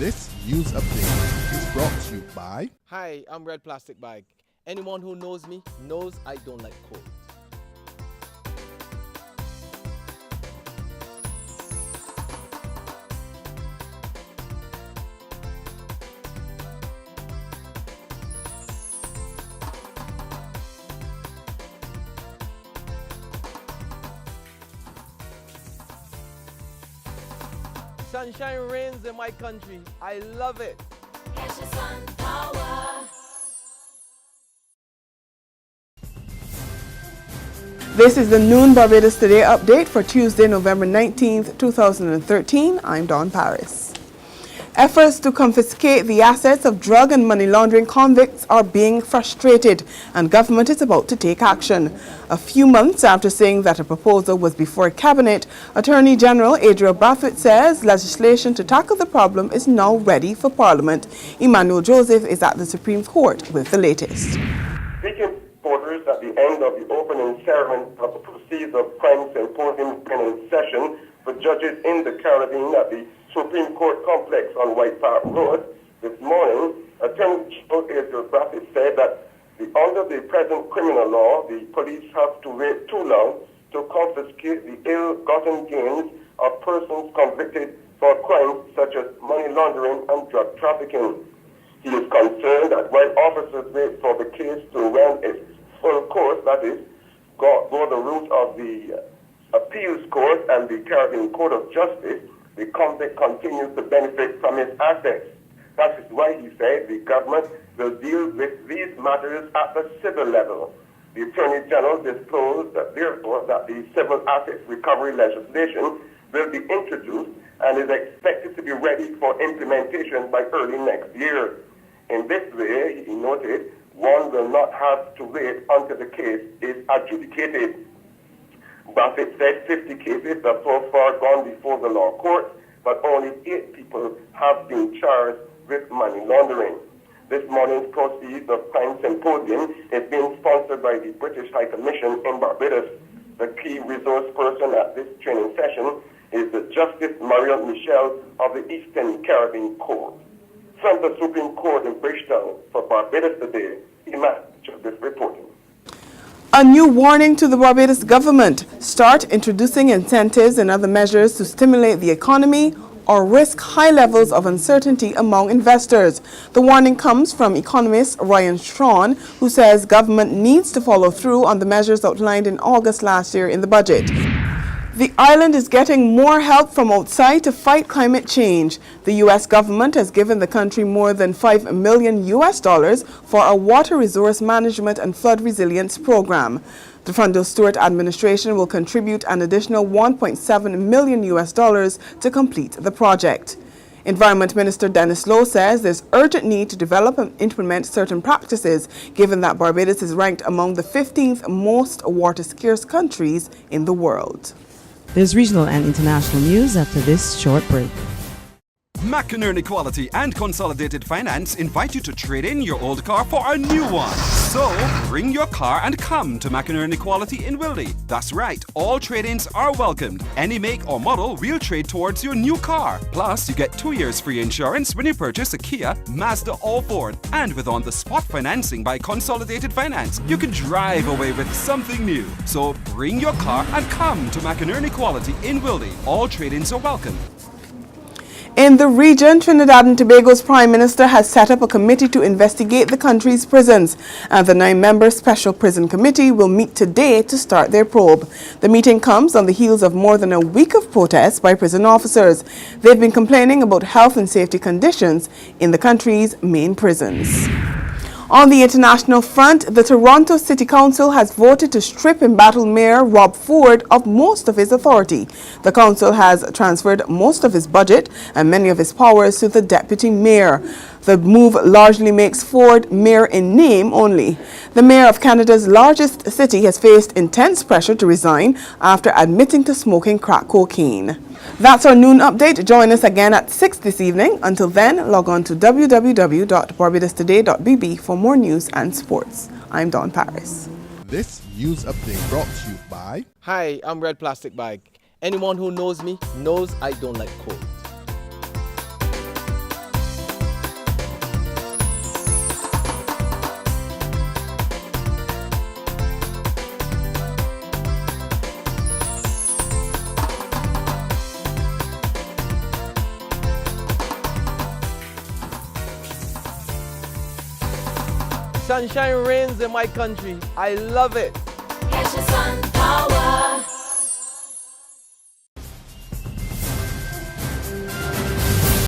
This news update is brought to you by... Hi, I'm Red Plastic Bag. Anyone who knows me knows I don't like cold. Sunshine reigns in my country. I love it. This is the Noon Barbados Today update for Tuesday, November 19th, 2013. I'm Dawn Paris. Efforts to confiscate the assets of drug and money laundering convicts are being frustrated, and government is about to take action. A few months after saying that a proposal was before Cabinet, Attorney General Adriel Brathwaite says legislation to tackle the problem is now ready for Parliament. Emmanuel Joseph is at the Supreme Court with the latest. Speaking reporters at the end of the opening ceremony of the Proceeds of Crime Symposium in session for judges in the Caribbean at the Supreme Court complex on White Park Road this morning, Attorney General Adriel Brathwaite said that under the present criminal law, the police have to wait too long to confiscate the ill-gotten gains of persons convicted for crimes such as money laundering and drug trafficking. He is concerned that while officers wait for the case to run its full course, that is, go the route of the appeals court and the Caribbean Court of Justice, the convict continues to benefit from his assets. That is why he said the government will deal with these matters at the civil level. The Attorney General disclosed that therefore that the civil assets recovery legislation will be introduced and is expected to be ready for implementation by early next year. In this way, he noted, one will not have to wait until the case is adjudicated. Brathwaite said 50 cases have so far gone before the law court, but only 8 people have been charged with money laundering. This morning's Proceeds of Crime Symposium is being sponsored by the British High Commission in Barbados. The key resource person at this training session is the Justice Marion Michel of the Eastern Caribbean Court. From the Supreme Court in Bridgetown for Barbados Today, Emmanuel Joseph reporting. A new warning to the Barbados government: start introducing incentives and other measures to stimulate the economy or risk high levels of uncertainty among investors. The warning comes from economist Ryan Strawn, who says government needs to follow through on the measures outlined in August last year in the budget. The island is getting more help from outside to fight climate change. The U.S. government has given the country more than $5 million for a water resource management and flood resilience program. The Frondel Stewart administration will contribute an additional $1.7 million to complete the project. Environment Minister Dennis Lowe says there's urgent need to develop and implement certain practices, given that Barbados is ranked among the 15th most water-scarce countries in the world. There's regional and international news after this short break. McInerney Quality and Consolidated Finance invite you to trade in your old car for a new one. So, bring your car and come to McInerney Quality in Wildy. That's right, all trade-ins are welcomed. Any make or model we'll trade towards your new car. Plus, you get 2 years free insurance when you purchase a Kia, Mazda or Ford. And with on-the-spot financing by Consolidated Finance, you can drive away with something new. So, bring your car and come to McInerney Quality in Wildy. All trade-ins are welcome. In the region, Trinidad and Tobago's Prime Minister has set up a committee to investigate the country's prisons, and the 9-member Special Prison Committee will meet today to start their probe. The meeting comes on the heels of more than a week of protests by prison officers. They've been complaining about health and safety conditions in the country's main prisons. On the international front, the Toronto City Council has voted to strip embattled Mayor Rob Ford of most of his authority. The council has transferred most of his budget and many of his powers to the deputy mayor. The move largely makes Ford mayor in name only. The mayor of Canada's largest city has faced intense pressure to resign after admitting to smoking crack cocaine. That's our noon update. Join us again at 6 this evening. Until then, log on to www.barbadostoday.bb for more news and sports. I'm Dawn Paris. This news update brought to you by... Hi, I'm Red Plastic Bag. Anyone who knows me knows I don't like cold. Sunshine reigns in my country. I love it. Get your sun power.